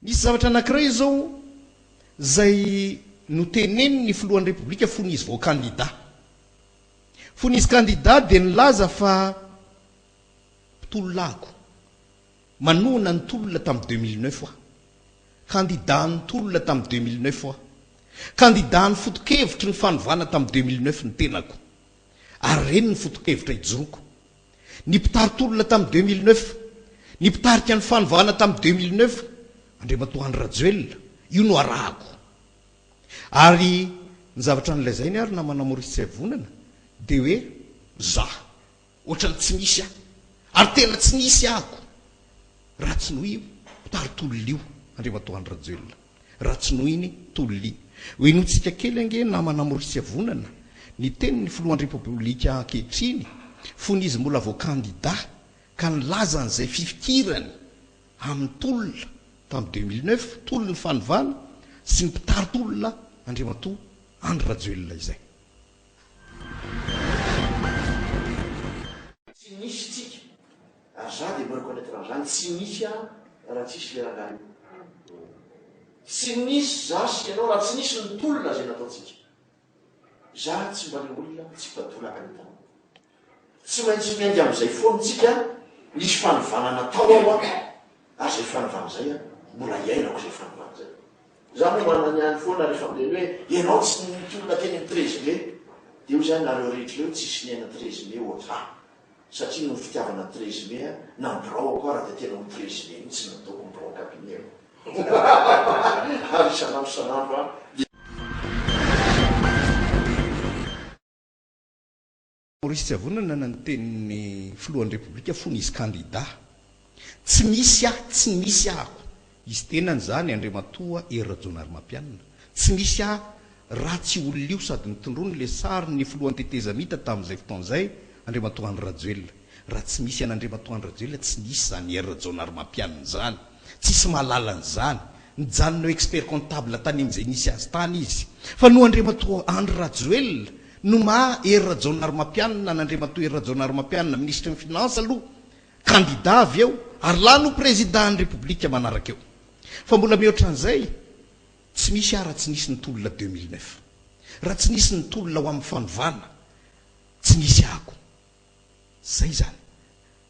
Nisy zavatra anankiray zao zay noteneny ny filohan'ny repoblika fony izy vao kandida. Fony izy kandida dia nilaza fa mpitololako manoana ny tolona tamin'ny 2009 kandida ny tolona tamin'ny 2009 kandida ny fotokevitry ny fanovana tamin'ny 2009 ny tenako. Ary reny ny fotokevitra ijoroko. Ny mpitaritolona tamin'ny 2009, ny mpitarika ny fanovana tamin'ny 2009, Andriamatoa Andry Rajoelina, io no arahako. Ary ny zavatra nilazainy ary namana Maurice Tsavonana dia hoe zaho ohatrany tsy misy aho, ary tena tsy nisy ahako. Raha tsy noho io mpitaritolona io Andriamatoa Andry Rajoelina, raha tsy noho iny tolona iny. Hoe notsika kely ange namana Maurice Tsavonana ny tenin'ny filohan'ny repoblika ankehitriny fony izy mbola vao kandida ka nilaza an'izay fifikirany amin'ny tolona tamin'ny 2009 tolona ny fanovana sy ny mpitaritolona Andriamatoa Andry Rajoelina izay. Tsy nisy tsika ary za dia reconnaître an'izany tsy nisy raha tsisy le rangahy. Tsy nisy za sy ianao raha tsy nisy ny tolona zay nataontsika. Za tsy mba le olona tsy badolaka ny tany. Tsy maintsy miandy amin'izay foanitsika nisy fanovana natao aho ary zay fanovana zay mbola iainako zay fanovana zay. Za moa manana ny any foana rehefa mileny hoe ianao tsy nitolona teny amin'ny 13 mai dia io zany nareo rehetra leo tsisy niaina 13 mai oatra satria no fitiavana 13 mai na birao ako raha dia tena ho 13 mai mihitsy nataoko ny birao cabinet ary sanandro Maurice Tsavonana ny tenin'ny filohan'ny repoblika fony izy kandida. Tsy misy aho, tsy misy ahako. Izy tenany zany Andriamatoa Hery Rajaonarimampianina. Tsy misy aho raha tsy olona io sady nitondrony le sary ny filohan'ny tetezamita tamin'izay fotoan'izay Andriamatoa Andry Rajoelina. Raha tsy misy an'Andriamatoa Andry Rajoelina tsy nisy zany Hery Rajaonarimampianina zany. Tsisy mahalala an'izany. Nijanona expert comptable tany amin'izay nisy azy tany izy. Fa no Andriamatoa Andry Rajoelina no ma Hery Rajaonarimampianina n'Andriamatoa Hery Rajaonarimampianina ministre ny finance aloha kandida avy eo ary la no président repoblika manaraka eo. Fa mbola mihoatra an'izay tsy misy raha tsy nisy ny tolona 2009, raha tsy nisy ny tolona ho amin'ny fanovana tsy nisy ahako. Zay zany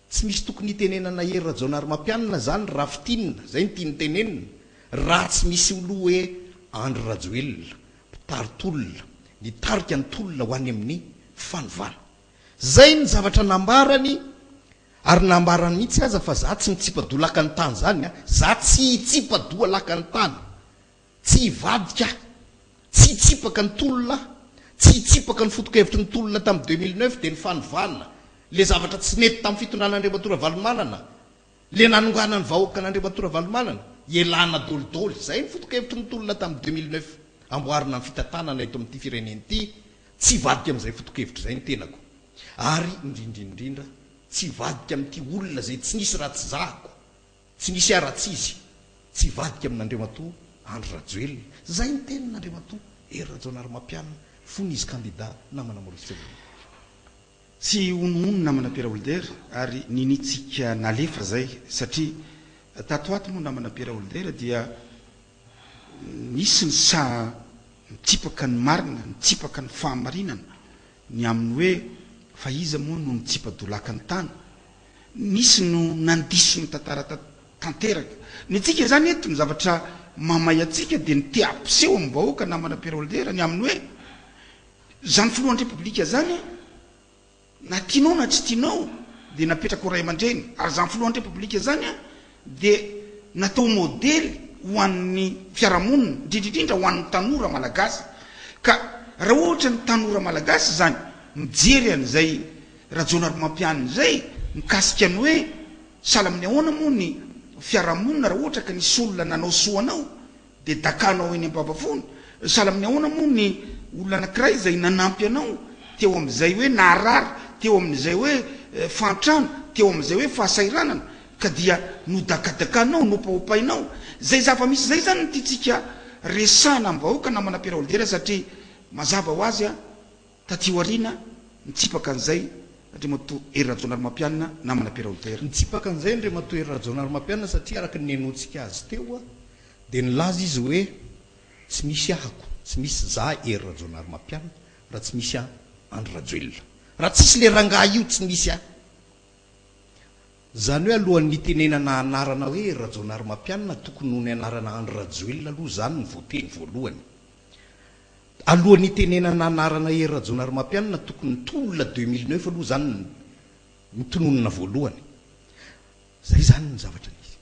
tsy misy tokony hitenenana Hery Rajaonarimampianina zany raha fitinina zay ny tiany tenenina raha tsy misy olo hoe Andry Rajoelina mpitaritolona nitarika ny tolona ho any amin'ny fanovana. Zay ny zavatra nambarany ary nambarany mihitsy aza fa za tsy mitsipadolaka ny tany zany za tsy hitsipadolaka ny tany, tsy hivadika, tsy hitsipaka ny tolona, tsy hitsipaka ny fotokevitry ny tolona tamin'ny 2009 dia ny fanovana le zavatra tsy nety tamin'ny fitondran'Andriamatoa Ravalomanana, le nanongana ny vahoaka n'Andriamatoa Ravalomanana ielana dolidoly. Zay ny fotokevitry ny tolona tamin'ny 2009 amboarina ny fitantanana eto amin'ity fireneny ity. Tsy vadika amin'izay fotokevitra zay ny tenako. Ary indrindra tsy vadika amin'ity olona zay tsy nisy raha tsy zahako, tsy nisy raha-tsy izy, tsy vadika amin'Andriamatoa Andry Rajoelina. Zay ny tenin'Andriamatoa Hery Rajaonarimampianina fony izy kandida namana Maurice Tsavonana. Tsy onono namana Pierre Holder ary ninitsika nalefa zay satria tatoato moa namana Pierre Holder dia nisy ny sa mitsipaka ny marina, mitsipaka ny fahamarinana ny amin'ny hoe fa iza moa no mitsipadolaka ny tany, nisy no nandiso ny tantara tanteraka. Ny tsika zany eto ny zavatra mamay atsika dia ny te-ampiseho amin'ny vahoaka namana Pierre Holder ny amin'ny hoe zany filohan'ny repoblika zany na tianao na tsy tianao dia napetraka ho ray aman-dreny. Ary zany filohan'ny repoblika zany dia natao modely ho an'ny fiarahamonina, indrindrindrindra ho an'ny tanora malagasy. Ka raha ohatra ny tanora malagasy zany mijery an'izay Rajaonarimampianina zay mikasika ny hoe sahala amin'ny ahoana moa ny fiarahamonina raha ohatra ka nisy olona nanao soanao dia dakanao eny am-bavafony, sahala amin'ny ahoana moa ny olona anankiray zay nanampy anao teo amin'izay hoe naharary, teo amin'izay hoe fantrano, teo amin'izay hoe fahasairanana ka dia nodakadakanao, nopahopainao. Zay zava-misy zay zany nytitsika resana amin'ny vahoaka namana Pierre Holder satria mazava ho azy taty aoriana nitsipaka an'izay Andriamatoa Hery Rajaonarimampianina namana Pierre Holder. Nitsipaka an'izay Andriamatoa Hery Rajaonarimampianina satria araka ny nenontsika azy teo dia nilaza izy hoe tsy misy ahako tsy misy za ery rajonary mampianina raha tsy misy Andry Rajoelina, raha tsisy le rangahy io tsy misy ahy. Zany hoe alohan'ny tenenana anarana hoe rajonary mampianina tokony noho ny anarana Andry Rajoelina aloha zany ny voateny voalohany. Alohan'ny tenenana anarana hoe rajonary mampianina tokony tolona 2009 aloha zany ny tononona voalohany. Zay zany ny zavatra nisy.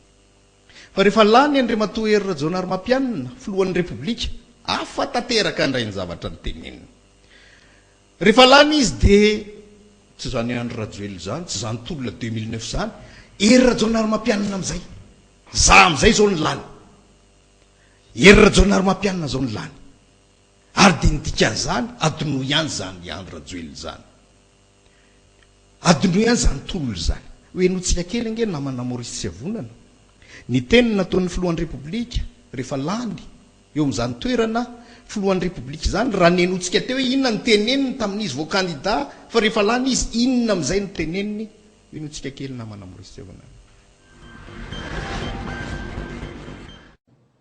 Fa rehefa lany Andriamatoa Hery Rajonary mampianina filohan'ny Repoblika, afa tanteraka indray ny zavatra ny tenenina. Rehefa lany izy dia tsy zany Andry Rajoelina zany, tsy zany tolona 2009 zany, Hery Rajonary mampianina amizay. Za amizay zao ny lany. Hery Rajonary mampianina zao ny lany. Ary dia nidikan'izany adinoa ihany zany Andry Rajoelina zany. Adinoa ihany zany tolona zany. Hoe notsika kely ange namana Maurice Tsiavonana. Ny teniny nataon'ny filohan'ny Repoblika rehefa lany eo amin'izany toerana filohan'ny Repoblika zany, raha nenotsika teo hoe inona ny teneniny tamin'izy vao candidat, fa rehefa lany izy inona amin'izay ny teneniny, hoe notsika kely namana Maurice Tsiavonana.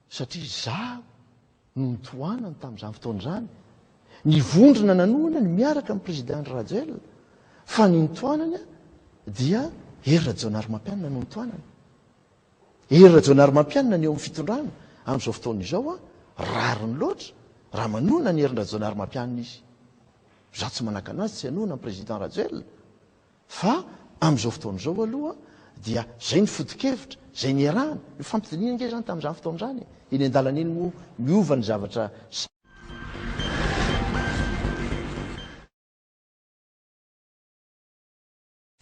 Satria za no nitohanany tamin'izany fotoan'izany, ny vondrona nanoana ny miaraka amin'ny président Rajoelina, fa ny nitohanany dia Hery Rajonary mampianina no nitohanany. Hery Rajonary mampianina ny eo amin'ny fitondrana amin'izao fotoan'izao rariny loatra raha manoana ny Hery Rajonary mampianina izy. Za tsy manaka anazy tsy hanoana ny président Rajoelina, fa amin'izao fotoan'izao aloha dia zay ny foto-kevitra, zay ny arahana, io fampidiniana nge zany tamin'izany fotoan'izany. Eny an-dalana eny moa miova ny zavatra.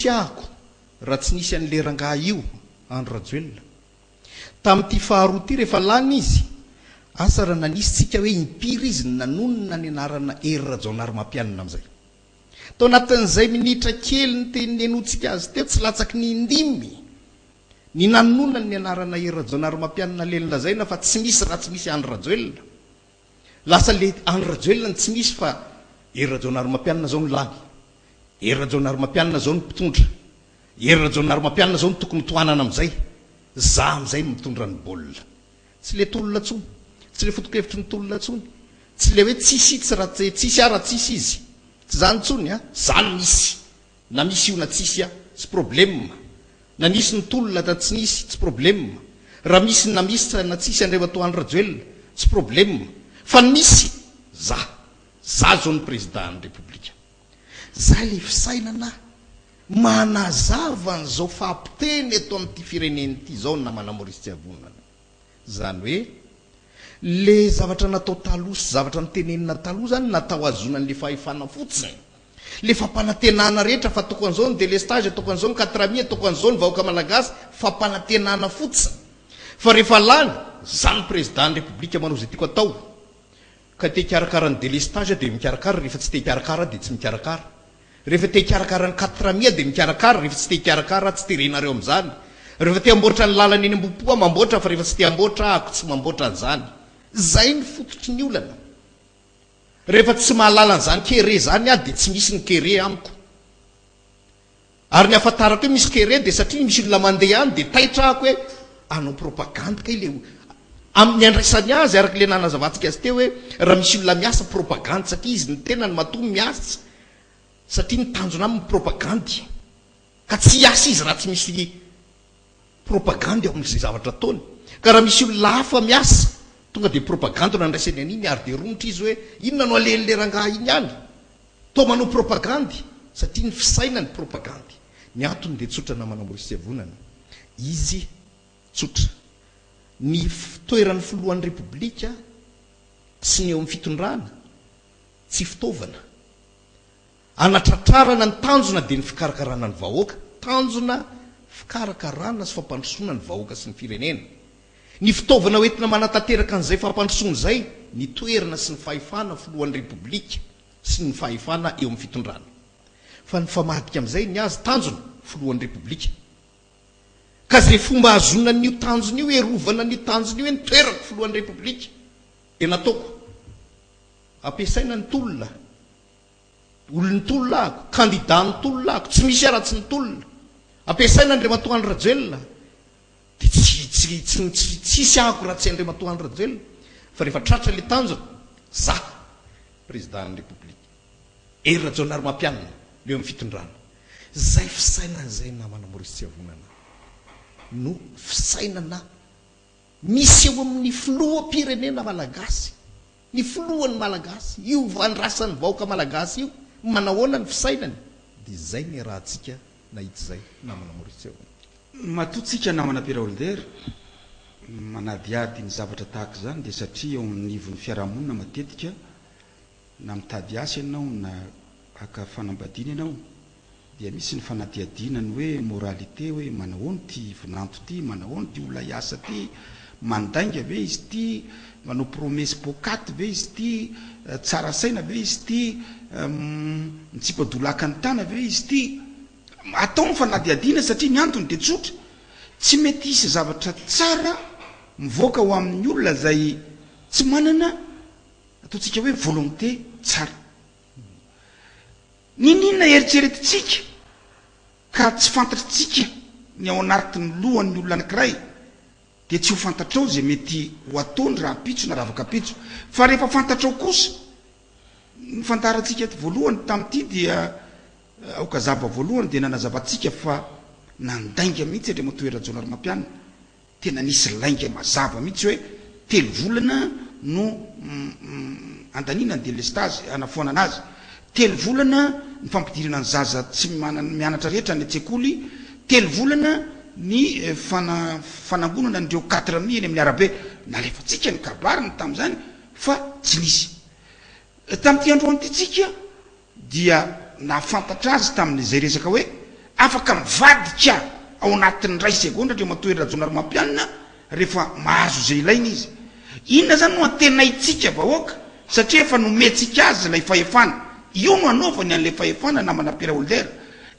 Tiako raha tsy nisy an'le rangahy io Andry Rajoelina. Tamin'ity faharoa ity rehefa lany izy, asa raha nanisy tsika hoe impiry izy nanonona ny anarana Hery Rajonary mampianina amizay. Tao anatin'izay minitra kely ny tenenotsika azy teo, tsy latsaky ny indimy ny nanonona ny anarana Hery Rajonary mampianina lelinlazaina fa tsy misy raha tsy misy Andry Rajoelina. Lasa le Andry Rajoelina tsy misy fa Hery Rajonary mampianina zao ny lany, Hery Rajonary mampianina zao ny mpitondra, Hery Rajonary mampianina zao ny tokony tohanana amizay. Za amizay mitondra ny baolina. Tsy le tolona tsony, tsy le foto-kevitry ny tolona tsony, tsy le hoe tsisy itsy raha tsisy raha tsisy izy. Tsy zany tsony zany misy. Na misy io na tsisy tsy problème. Na nisy ny tolona na tsy nisy tsy problème. Raha misy na misy na tsisy Andriamatoa Andry Rajoelina tsy problème. Fa misy za zao ny présidentin'ny Repoblika. Za le fisainana manazava an'izao fahampiteny eto amin'ity fireneny ity zao ny namana Maurice Tsiavonana. Zany hoe le zavatra natao taloha sy zavatra nitenenina taloha zany natao azonan'le fahefana fotsiny. Le fampanantenana rehetra fa toko an'izao ny délestage, toko an'izao ny 400, toko an'izao ny vahoaka malagasy, fampanantenana fotsiny. Fa rehefa lany zany présidentin'ny Repoblika manao zay tiako atao. Ka te hikarakara ny délestage dia mikarakara, rehefa tsy te hikarakara dia tsy mikarakara. Rehefa te hikarakara ny 400 dia mikarakara, rehefa tsy te hikarakara tsy terenareo amin'izany. Rehefa te hamboatra ny lalana eny Ambohipo mamboatra, fa rehefa tsy te hamboatra ako tsy mamboatra an'izany. Zay ny fototry ny olana. Rehefa tsy mahalala an'izany kere zany dia tsy misy ny kere amiko. Ary ny ahafantarako hoe misy kere dia satria misy olona mandeha any dia taitra ako hoe anao propagande kay le amin'ny andraisany azy araka le nanazavatsika azy teo hoe raha misy olona miasa propagande satria izy ny tena ny matoa miasa satria ny tanjona amin'ny propagandy ka tsy hiasa izy raha tsy misy propagandy ao amin'izay zavatra ataony. Ka raha misy olona hafa miasa tonga dia propagande no andraisany an'iny ary dia romotra izy hoe inona no alehan'le rangahy iny any to manao propagandy satria ny fisaina ny propagandy. Ny antony dia tsotra namana Maurice Tsiavonana, izy tsotra ny toeran'ny filohan'ny Repoblika sy ny eo amin'ny fitondrana tsy fitaovana anatratrarana ny tanjona dia ny fikarakarana ny vahoaka, tanjona fikarakarana sy fampandrosoana ny vahoaka sy ny firenena. Ny fitaovana hoentina manatanteraka an'izay fampandrosoana izay ny toerana sy ny fahefana filohan'ny Repoblika sy ny fahefana eo amin'ny fitondrana. Fa ny famadika amin'izay ny azy tanjona filohan'ny Repoblika. Ka zay fomba azonana n'io tanjona io, erovana n'io tanjona io hoe ny toerako filohan'ny Repoblika dia nataoko ampiasaina ny tolona, olon'ny tolona ako, candidat ny tolona ako, tsy misy aratsy ny tolona, ampiasaina Andriamatoa Andry Rajoelina dia tsy tsisy ahako raha tsy Andriamatoa Rajoelina fa rehefa tratra le tanjona za président république Hery Rajaonarimampianina leo amin'ny fitondrana zay fisainana zay namana Maurice Tsiavonana no fisainana misy eo amin'ny filoham-pirenena malagasy ny filohan'ny malagasy io vandrasan'ny vahoaka malagasy io manahoana ny fisainany dia zay ny rahantsika nahita zay namana Maurice Tsiavonana. Matotsika namana Pierre Holder manadiady ny zavatra tahaka zany dia satria eo amin'ny nivon'ny fiarahamonina matetika na mitady asa ianao na aka fanambadiana ianao dia misy ny fanadiadinany hoe moralité hoe manahoana ty vinanto ty manahoana ty olona iasa ty mandainga ve izy ty manao promesse pokaty ve izy ty tsara saina ve izy ty mitsipadolaka ny tana ve izy ty atao ny fanadiadina satria ny antony dia tsotra tsy mety hisy zavatra tsara mivoaka ho amin'ny olona zay tsy manana ataontsika hoe volonté tsara ninona eritreretitsika ka tsy fantatritsika ny ao anatin'ny lohan'ny olona anankiray dia tsy ho fantatrao zay mety ho ataony raha pitso na ravaka pitso fa rehefa fantatrao kosa ny fantarantsika voalohany tamin'ity dia aokazava voalohany dia nanazavatsika fa nandainga mihitsy Andriamatoa Hery Rajaonarimampianina tena nisy lainga mazava mihitsy hoe 3 volana no andanina ny délestage anafoanana azy 3 volana ny fampidirana ny zaza tsy mianatra rehetra ny an-tsekoly 3 volana ny fanangonana nireo 4 eny amin'ny arabe nalefatsika ny kabariny tamin'izany fa tsy nisy tamin'ity androany tytsika dia nafantatra azy tamin'izay resaka hoe afaka mivadika ao anatin'ny ray segondra Andriamatoa Hery Rajaonarimampianina rehefa mahazo zay ilaina izy inona zany no antenaitsika vahoaka satria efa nometsika azy ilay fahefana io no anaovany an'ilay fahefana namana Pierre Holder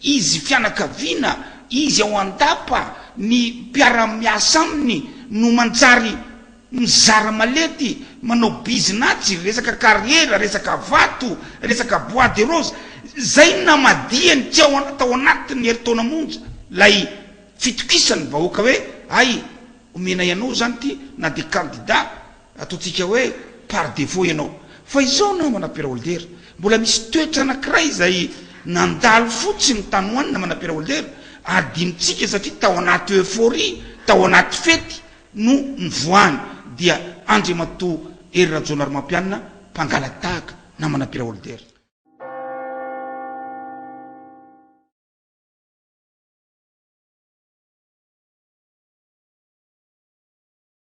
izy fianakaviana izy ao andapa ny mpiara-miasa aminy no manjary mizara malety manao bizinasy resaka carrière resaka vato resaka bois de rose zay namadiany tsy tao anatin'ny heritaona monja lay fitokisany vahoaka hoe ay omena ianao zany ty na dia candidat ataontsika hoe par défaut ianao fa izao namana Pierre Holder mbola misy toetra anankiray zay nandalo fotsiny tanoany namana Pierre Holder adinitsika satria tao anaty euphorie tao anaty fety no nivoany dia Andriamatoa Hery Rajaonarimampianina mpangalatahaka namana Pierre Holder.